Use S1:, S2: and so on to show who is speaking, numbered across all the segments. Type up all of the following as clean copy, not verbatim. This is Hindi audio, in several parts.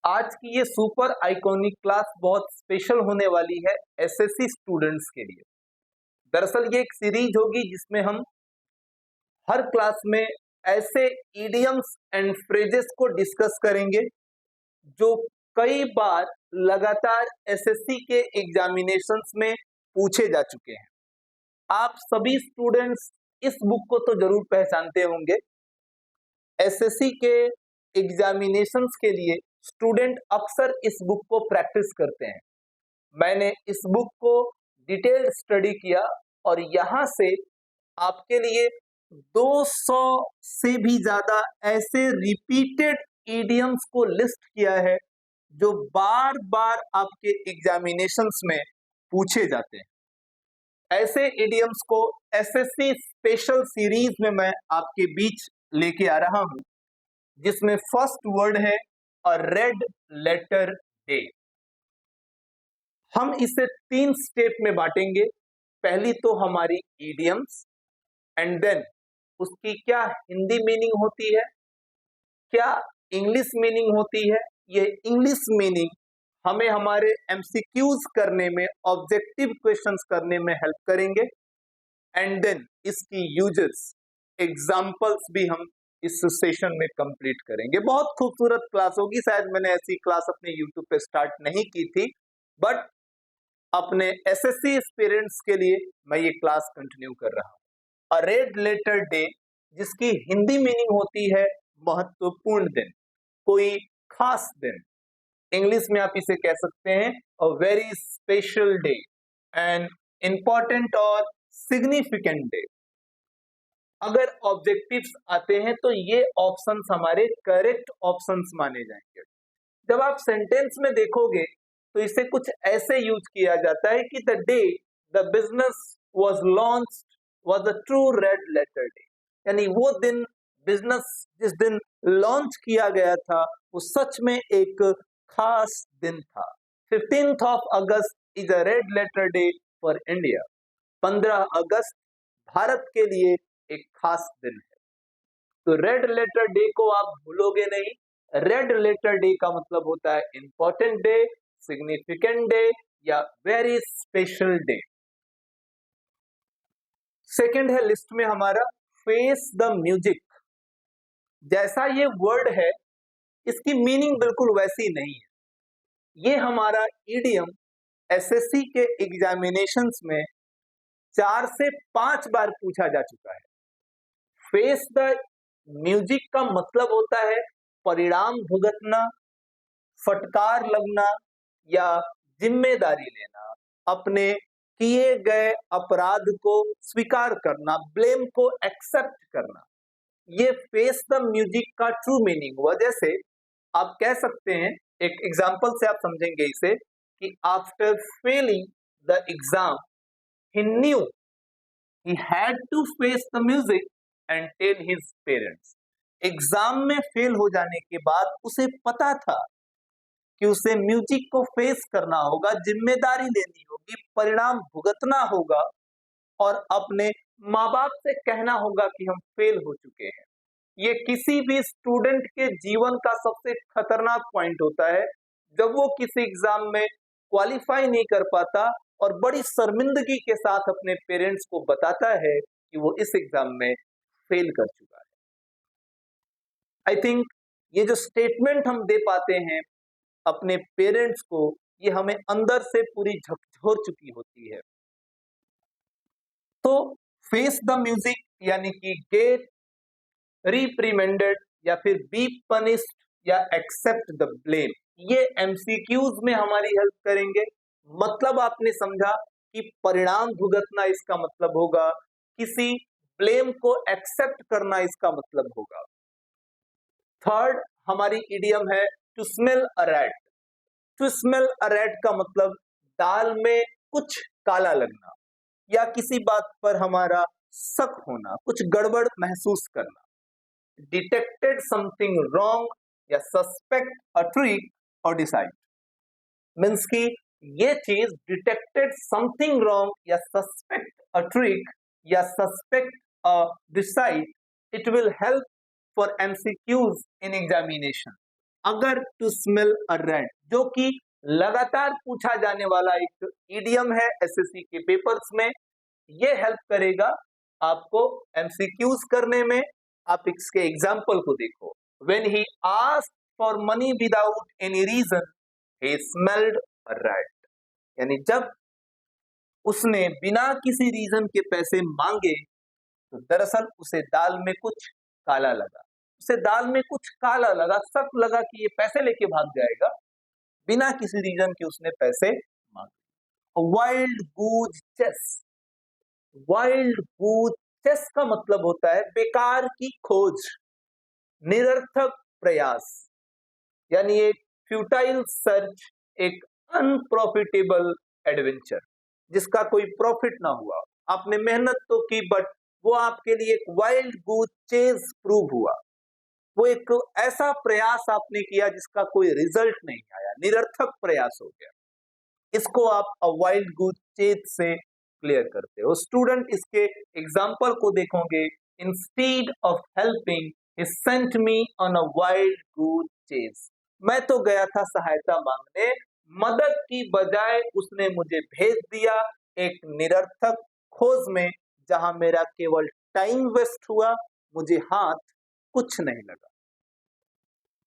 S1: आज की ये सुपर आइकॉनिक क्लास बहुत स्पेशल होने वाली है एसएससी स्टूडेंट्स के लिए। दरअसल ये एक सीरीज होगी जिसमें हम हर क्लास में ऐसे इडियम्स एंड फ्रेजेस को डिस्कस करेंगे जो कई बार लगातार एसएससी के एग्जामिनेशंस में पूछे जा चुके हैं। आप सभी स्टूडेंट्स इस बुक को तो जरूर पहचानते होंगे। एसएससी के एग्जामिनेशंस के लिए स्टूडेंट अक्सर इस बुक को प्रैक्टिस करते हैं। मैंने इस बुक को डिटेल्ड स्टडी किया और यहाँ से आपके लिए 200 से भी ज्यादा ऐसे रिपीटेड इडियम्स को लिस्ट किया है जो बार बार आपके एग्जामिनेशंस में पूछे जाते हैं। ऐसे इडियम्स को एसएससी स्पेशल सीरीज में मैं आपके बीच लेके आ रहा हूं, जिसमें फर्स्ट वर्ड है अ रेड लेटर डे। हम इसे 3 स्टेप में बांटेंगे। पहली तो हमारी इडियम्स एंड देन उसकी क्या हिंदी मीनिंग होती है, क्या इंग्लिश मीनिंग होती है। ये इंग्लिश मीनिंग हमें हमारे एमसीक्यूज करने में, ऑब्जेक्टिव क्वेश्चंस करने में हेल्प करेंगे एंड देन इसकी यूजेस, एग्जांपल्स भी हम इस सेशन में कंप्लीट करेंगे। बहुत खूबसूरत क्लास होगी। शायद मैंने ऐसी क्लास अपने यूट्यूब पे स्टार्ट नहीं की थी, बट अपने एसएससी एस्पिरेंट्स के लिए मैं ये क्लास कंटिन्यू कर रहा हूं। अ रेड लेटर डे, जिसकी हिंदी मीनिंग होती है महत्वपूर्ण दिन, कोई खास दिन। इंग्लिश में आप इसे कह सकते हैं a very special day, an important और सिग्निफिकेंट डे। अगर ऑब्जेक्टिव्स आते हैं तो ये ऑप्शंस हमारे करेक्ट ऑप्शंस माने जाएंगे। जब आप सेंटेंस में देखोगे तो इसे कुछ ऐसे यूज किया जाता है कि the day the business was launched was a true red letter day, यानी वो दिन, बिजनेस जिस दिन लॉन्च किया गया था वो सच में एक खास दिन था। 15th of August is a red letter day for India. 15 अगस्त भारत के लिए एक खास दिन है। तो रेड लेटर डे को आप भूलोगे नहीं। रेड लेटर डे का मतलब होता है इंपॉर्टेंट डे, सिग्निफिकेंट डे या वेरी स्पेशल डे। सेकंड है लिस्ट में हमारा फेस द म्यूजिक। जैसा ये वर्ड है इसकी मीनिंग बिल्कुल वैसी नहीं है। ये हमारा इडियम एसएससी के एग्जामिनेशंस में 4 से 5 बार पूछा जा चुका है। फेस द म्यूजिक का मतलब होता है परिणाम भुगतना, फटकार लगना या जिम्मेदारी लेना, अपने किए गए अपराध को स्वीकार करना, ब्लेम को एक्सेप्ट करना। ये फेस द म्यूजिक का ट्रू मीनिंग हुआ। जैसे आप कह सकते हैं, एक एग्जांपल से आप समझेंगे इसे, कि after failing the exam he new he had to face the music and tell his parents। Exam में फेल हो जाने के बाद उसे पता था कि उसे म्यूजिक को फेस करना होगा, जिम्मेदारी लेनी होगी, परिणाम भुगतना होगा और अपने माँ बाप से कहना होगा कि हम फेल हो चुके हैं। ये किसी भी स्टूडेंट के जीवन का सबसे खतरनाक पॉइंट होता है जब वो किसी एग्जाम में क्वालिफाई नहीं कर पाता और बड़ी शर्मिंदगी के साथ अपने पेरेंट्स को बताता है कि वो इस एग्जाम में फेल कर चुका है। आई थिंक ये जो स्टेटमेंट हम दे पाते हैं अपने पेरेंट्स को, ये हमें अंदर से पूरी झकझोर चुकी होती है। तो फेस द म्यूजिक यानी कि गेट रिप्रीमेंडेड या फिर बी पनिश्ड या एक्सेप्ट द ब्लेम, ये एमसीक्यूज में हमारी हेल्प करेंगे। मतलब आपने समझा कि परिणाम भुगतना इसका मतलब होगा, किसी ब्लेम को एक्सेप्ट करना इसका मतलब होगा। थर्ड हमारी इडियम है to smell a rat. To smell a rat का मतलब दाल में कुछ काला लगना या किसी बात पर हमारा शक होना, कुछ गड़बड़ महसूस करना। डिटेक्टेड समथिंग रॉन्ग या सस्पेक्ट अ ट्रिक और डिसाइड, मीन्स की ये चीज डिटेक्टेड समथिंग रॉन्ग या सस्पेक्ट अ ट्रिक या suspect a decide, it will help for MCQs in examination. अगर टू स्मेल अ रैट, जो कि लगातार पूछा जाने वाला एक इडियम है एसएससी के पेपर्स में। ये हेल्प करेगा आपको एमसीक्यूज करने में। आप इसके एग्जाम्पल को देखो। When he asked for money without any reason he smelled a rat, यानी जब उसने बिना किसी रीजन के पैसे मांगे तो दरअसल उसे दाल में कुछ काला लगा। उसे दाल में कुछ काला लगा, शक लगा कि ये पैसे लेके भाग जाएगा, बिना किसी रीजन के उसने पैसे मांगे। वाइल्ड गूज चेस, वाइल्ड गूज चेस का मतलब होता है बेकार की खोज, निरर्थक प्रयास, यानी एक फ्यूटाइल सर्च, एक अनप्रॉफिटेबल एडवेंचर, जिसका कोई प्रॉफिट ना हुआ। आपने मेहनत तो की बट वो आपके लिए एक वाइल्ड गूज चेज प्रूव हुआ। वो एक ऐसा प्रयास आपने किया जिसका कोई रिजल्ट नहीं आया, निरर्थक प्रयास हो गया। इसको आप अ वाइल्ड गूज चेज से क्लियर करते हो। स्टूडेंट इसके एग्जाम्पल को देखोगे, instead of helping he sent me on a wild goose chase. मैं तो गया था सहायता मांगने, मदद की बजाय उसने मुझे भेज दिया एक निरर्थक खोज में, जहां मेरा केवल टाइम वेस्ट हुआ, मुझे हाथ कुछ नहीं लगा।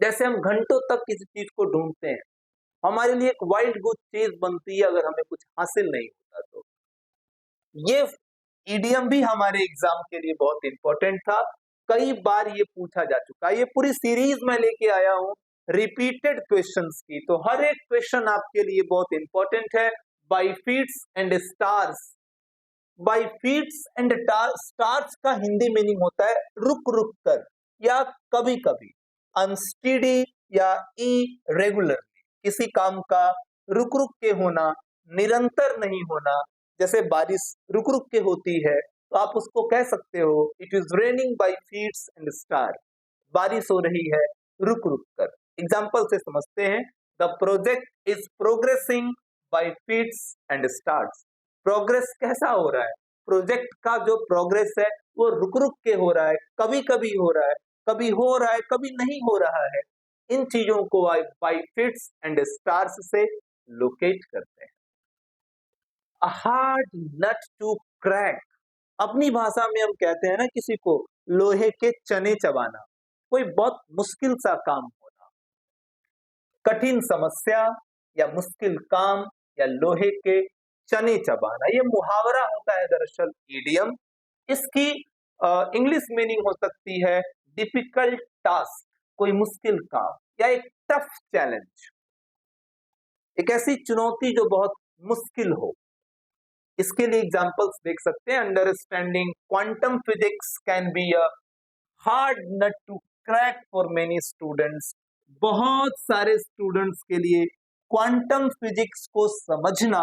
S1: जैसे हम घंटों तक किसी चीज को ढूंढते हैं, हमारे लिए एक वाइल्ड गूज चेज बनती है अगर हमें कुछ हासिल नहीं होता तो। ये इडियम भी हमारे एग्जाम के लिए बहुत इंपॉर्टेंट था, कई बार ये पूछा जा चुका है। ये पूरी सीरीज में लेके आया हूं रिपीटेड क्वेश्चंस की, तो हर एक क्वेश्चन आपके लिए बहुत इंपॉर्टेंट है। By feats and stars, by feats and stars का हिंदी मीनिंग होता है रुक रुक कर या कभी कभी, अनस्टेडी या इरेगुलरली, किसी काम का रुक रुक के होना, निरंतर नहीं होना। जैसे बारिश रुक रुक के होती है तो आप उसको कह सकते हो it is raining by feats and star, बारिश हो रही है रुक रुक कर। एग्जाम्पल से समझते हैं। The project is progressing by feats and stars. Progress कैसा हो रहा है? प्रोजेक्ट का जो प्रोग्रेस है वो रुक रुक के हो रहा है, कभी कभी हो रहा है, कभी हो रहा है, कभी नहीं हो रहा है। इन चीजों को बाई फीट्स एंड स्टार्स से लोकेट करते हैं। A hard nut to crack, अपनी भाषा में हम कहते हैं ना किसी को लोहे के चने चबाना, कोई बहुत मुश्किल सा काम होना, कठिन समस्या या मुश्किल काम या लोहे के चने चबाना, ये मुहावरा होता है दरअसल इडियम। इसकी इंग्लिश मीनिंग हो सकती है डिफिकल्ट टास्क, कोई मुश्किल काम या एक टफ चैलेंज, एक ऐसी चुनौती जो बहुत मुश्किल हो। इसके लिए एग्जांपल्स देख सकते हैं। Understanding quantum physics can be a hard nut to crack for many students. बहुत सारे स्टूडेंट्स के लिए क्वांटम फिजिक्स को समझना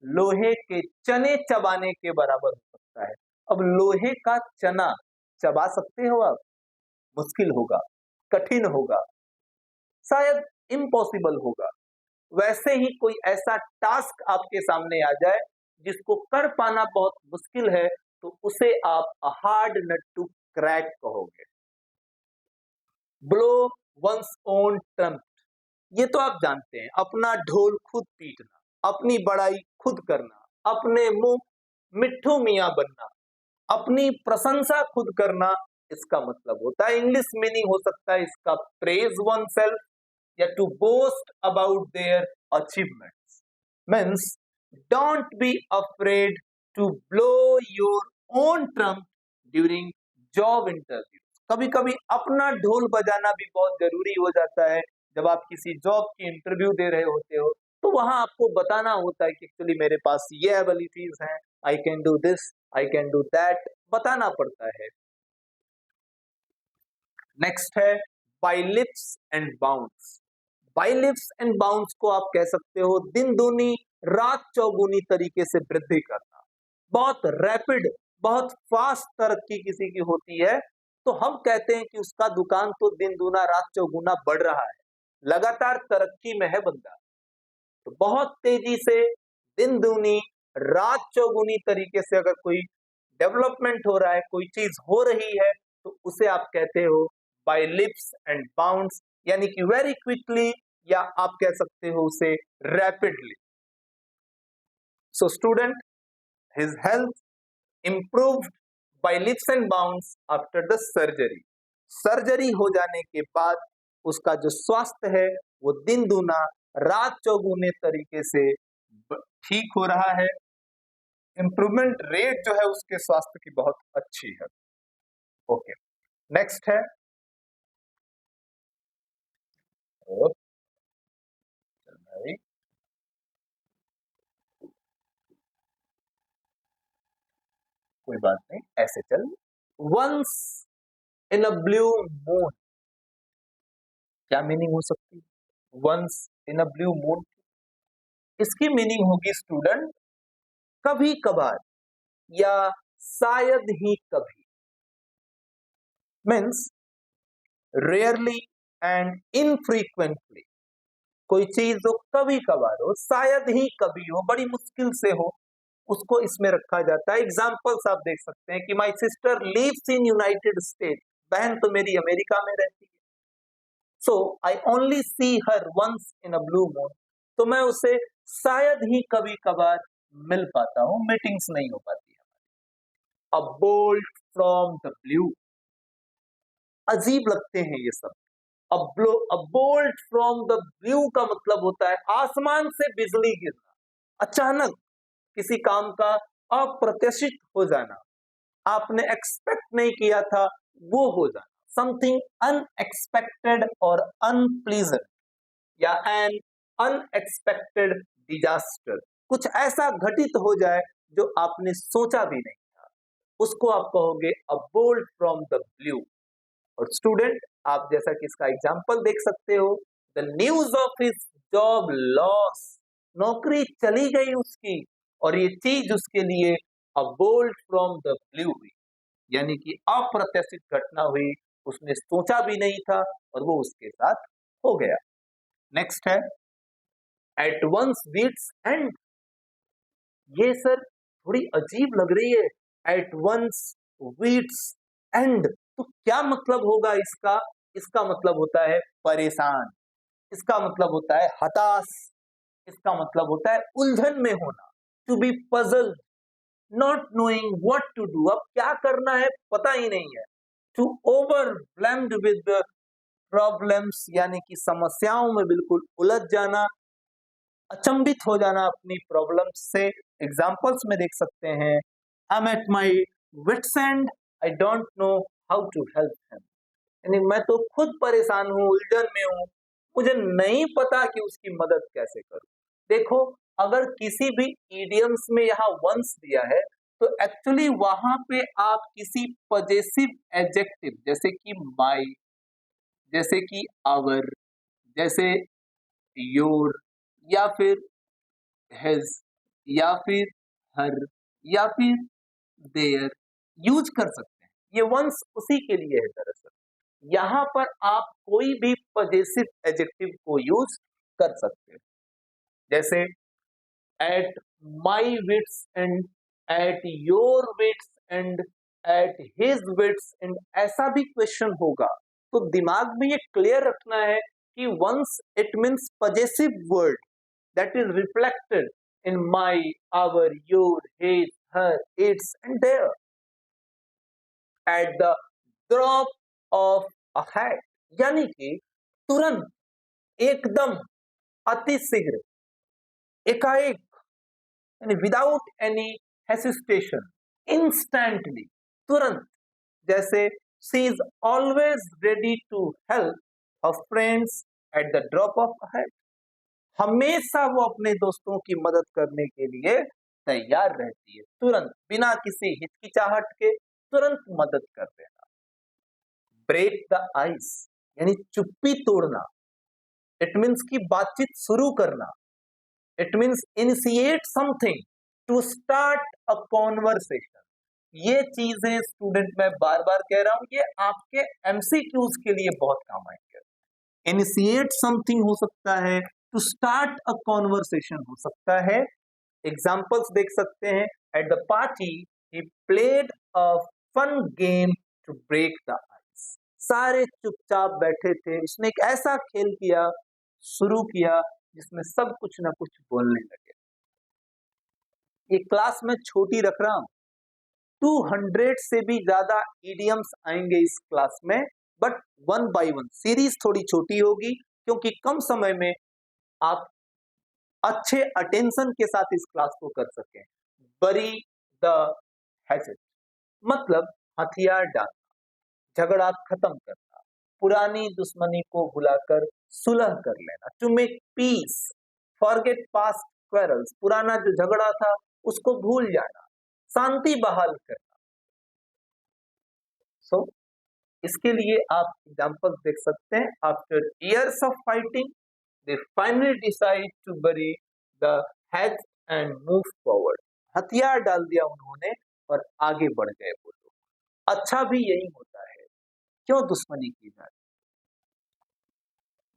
S1: लोहे के चने चबाने के बराबर हो सकता है। अब लोहे का चना चबा सकते हो आप? मुश्किल होगा, कठिन होगा, शायद इम्पॉसिबल होगा। वैसे ही कोई ऐसा टास्क आपके सामने आ जाए जिसको कर पाना बहुत मुश्किल है, तो उसे आप a hard nut to crack कहोगे। ब्लो वंस ओन ट्रम्प, ये तो आप जानते हैं, अपना ढोल खुद पीटना, अपनी बड़ाई खुद करना, अपने मुंह मिट्ठू मियां बनना, अपनी प्रशंसा खुद करना, इसका मतलब होता है। इंग्लिश मीनिंग हो सकता है इसका प्रेज वन सेल्फ या to boast about their achievements. Means don't be afraid to blow your own trumpet during job interview. कभी कभी अपना ढोल बजाना भी बहुत जरूरी हो जाता है। जब आप किसी जॉब की इंटरव्यू दे रहे होते हो तो वहां आपको बताना होता है कि एक्चुअली मेरे पास ये एबिलिटीज हैं, I can do this, I can do that, बताना पड़ता है। नेक्स्ट है by lips and bounds. By lips and bounds को आप कह सकते हो दिन दूनी रात चौगुनी तरीके से वृद्धि करना। बहुत रैपिड, बहुत फास्ट तरक्की किसी की होती है तो हम कहते हैं कि उसका दुकान तो दिन दूना रात चौगुना बढ़ रहा है, लगातार तरक्की में है बंदा। तो बहुत तेजी से दिन दूनी रात चौगुनी तरीके से अगर कोई डेवलपमेंट हो रहा है, कोई चीज हो रही है, तो उसे आप कहते हो बाय लिप्स एंड बाउंड्स। यानी कि वेरी क्विकली, या आप कह सकते हो उसे rapidly. So student, his health improved by leaps and bounds after the surgery. Surgery हो जाने के बाद उसका जो स्वास्थ्य है वो दिन दूना रात चौगुने तरीके से ठीक हो रहा है। इंप्रूवमेंट रेट जो है उसके स्वास्थ्य की बहुत अच्छी है। ओके, नेक्स्ट है कोई बात नहीं, ऐसे चल। Once in a blue moon, क्या मीनिंग हो सकती है once in a blue moon? इसकी मीनिंग होगी स्टूडेंट कभी कभार या शायद ही कभी। Means rarely and infrequently. कोई चीज जो कभी कभार हो, शायद ही कभी हो, बड़ी मुश्किल से हो, उसको इसमें रखा जाता है। एग्जाम्पल्स आप देख सकते हैं कि my sister lives in United State, बहन तो मेरी अमेरिका में रहती है। So I only see her once in a blue moon, तो मैं उसे शायद ही कभी कभार मिल पाता हूं, मीटिंग्स नहीं हो पाती है। अ बोल्ट फ्रॉम द ब्लू, अजीब लगते हैं ये सब। अ बोल्ट फ्रॉम द ब्लू का मतलब होता है आसमान से बिजली गिरना, अचानक किसी काम का अप्रत्याशित हो जाना, आपने एक्सपेक्ट नहीं किया था वो हो जाना, समथिंग अनएक्सपेक्टेड और अनप्लीजेंट, या एन अनएक्सपेक्टेड डिजास्टर। कुछ ऐसा घटित हो जाए जो आपने सोचा भी नहीं था, उसको आप कहोगे अ बोल्ट फ्रॉम द ब्लू। और स्टूडेंट, आप जैसा कि इसका एग्जाम्पल देख सकते हो, the news of his job loss, नौकरी चली गई उसकी, और ये चीज उसके लिए अ बोल्ट फ्रॉम द ब्लू हुई, यानी कि अप्रत्याशित घटना हुई, उसने सोचा भी नहीं था और वो उसके साथ हो गया। नेक्स्ट है एट वंस बीट्स एंड। ये सर थोड़ी अजीब लग रही है, एट वंस बीट्स एंड, तो क्या मतलब होगा इसका? इसका मतलब होता है परेशान, इसका मतलब होता है हताश, इसका मतलब होता है उलझन में होना, to be puzzle, not knowing what to do, अब क्या करना है पता ही नहीं है। टू ओवरवेल्म्ड विद प्रॉब्लम्स, यानी कि समस्याओं में बिल्कुल उलझ जाना, अचंभित हो जाना अपनी प्रॉब्लम्स से। एग्जांपल्स में देख सकते हैं, I am at my wits end, I don't know how to help him, यानी मैं तो खुद परेशान हूँ, उलझन में हूँ, मुझे नहीं पता कि उसकी मदद कैसे करूं। देखो, अगर किसी भी इडियम्स में यहाँ वंस दिया है तो एक्चुअली वहां पे आप किसी पजेसिव एडजेक्टिव जैसे कि माई, जैसे कि आवर, जैसे योर, या फिर हिज, या फिर हर, या फिर देयर यूज कर सकते हैं। ये वंस उसी के लिए है दरअसल। यहां पर आप कोई भी पजेसिव एडजेक्टिव को यूज कर सकते हैं, जैसे at my wits end, at your wits end, at his wits end, ऐसा भी क्वेश्चन होगा तो दिमाग में ये क्लियर रखना है कि once it means possessive word that is reflected in my, our, your, his, her, its and their. At the drop of a hat, यानी कि तुरंत, एकदम, अतिशीघ्र, एकाएक, यानी विदाउट एनी हेसिटेशन, इंस्टेंटली, तुरंत। जैसे she is always ready to help her friends at the drop of a hat, हमेशा वो अपने दोस्तों की मदद करने के लिए तैयार रहती है, तुरंत, बिना किसी हिचकिचाहट के तुरंत मदद कर देना। ब्रेक द आइस, यानी चुप्पी तोड़ना, इट मीन्स की बातचीत शुरू करना, it means initiate something, to start a conversation. ये चीजें स्टूडेंट मैं बार बार कह रहा हूं, ये आपके एमसीक्यूज के लिए बहुत काम आएंगे। इनिशिएट समथिंग हो सकता है, टू स्टार्ट अ कॉन्वर्सेशन हो सकता है। एग्जाम्पल्स देख सकते हैं, at the party he played a fun game to break the ice, सारे चुपचाप बैठे थे। उसने एक ऐसा खेल किया, शुरू किया, जिसमें सब कुछ ना कुछ बोलने लगे। ये क्लास में छोटी रख रहा हूं, 200 से भी ज्यादा इडियम्स आएंगे इस क्लास में, बट 1 बाय 1 सीरीज थोड़ी छोटी होगी, क्योंकि कम समय में आप अच्छे अटेंशन के साथ इस क्लास को कर सकें। बरी द हैचेट मतलब हथियार डालना, झगड़ा खत्म करना, पुरानी दुश्मनी को भुलाकर सुलह कर लेना। To make peace, forget past quarrels, पुराना जो झगड़ा था उसको भूल जाना, शांति बहाल करना। सो इसके लिए आप एग्जाम्पल देख सकते हैं। After years of fighting they finally decide to bury the hatchet and move forward. हथियार डाल दिया उन्होंने और आगे बढ़ गए वो लोग। अच्छा भी यही होता है, क्यों दुश्मनी की जाए।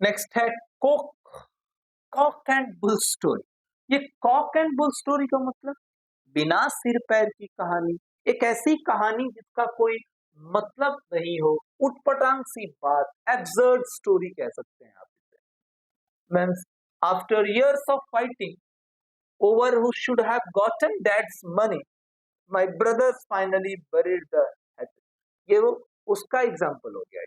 S1: नेक्स्ट है कॉक एंड बुल स्टोरी। ये कॉक एंड बुल स्टोरी का मतलब बिना सिर पैर की कहानी, एक ऐसी कहानी जिसका कोई मतलब नहीं हो, उटपटांग सी बात, एब्सर्ड स्टोरी कह सकते हैं आप इसे। Means after years of fighting over who should have gotten that's money, my brothers finally buried the hatchet. ये वो उसका एग्जांपल हो गया।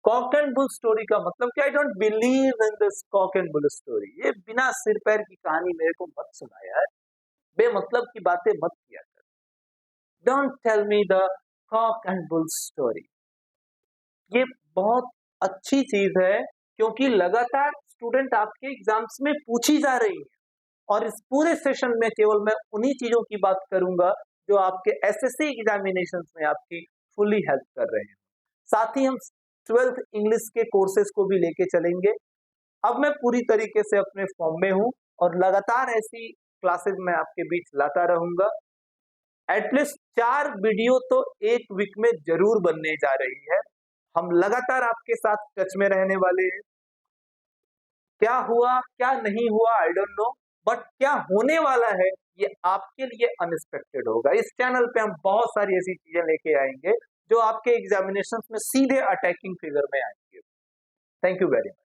S1: कॉक एंड बुल स्टोरी का मतलब कि I don't believe in this Kock and bull story. ये बिना सिर पैर की कहानी मेरे को मत सुना यार, बेमतलब की बातें मत किया कर। Don't tell me the cock and bull story. ये बहुत अच्छी चीज है, क्योंकि लगातार स्टूडेंट आपके एग्जाम्स में पूछी जा रही है, और इस पूरे सेशन में केवल मैं उन्हीं चीजों की बात करूंगा जो आपके एसएससी एग्जामिनेशंस में आपकी फुली हेल्प कर रहे हैं। साथ ही हम 12th इंग्लिश के कोर्सेज को भी लेके चलेंगे। अब मैं पूरी तरीके से अपने फॉर्म में हूं और लगातार ऐसी क्लासेज में आपके बीच लाता रहूंगा। एटलीस्ट 4 वीडियो तो एक वीक में जरूर बनने जा रही है। हम लगातार आपके साथ टच में रहने वाले हैं। क्या हुआ क्या नहीं हुआ आई डोंट नो, बट क्या होने वाला है ये आपके लिए अनएक्सपेक्टेड होगा। इस चैनल पे हम बहुत सारी ऐसी चीजें लेके आएंगे जो आपके एग्जामिनेशंस में सीधे अटैकिंग फिगर में आएंगे। Thank you very much.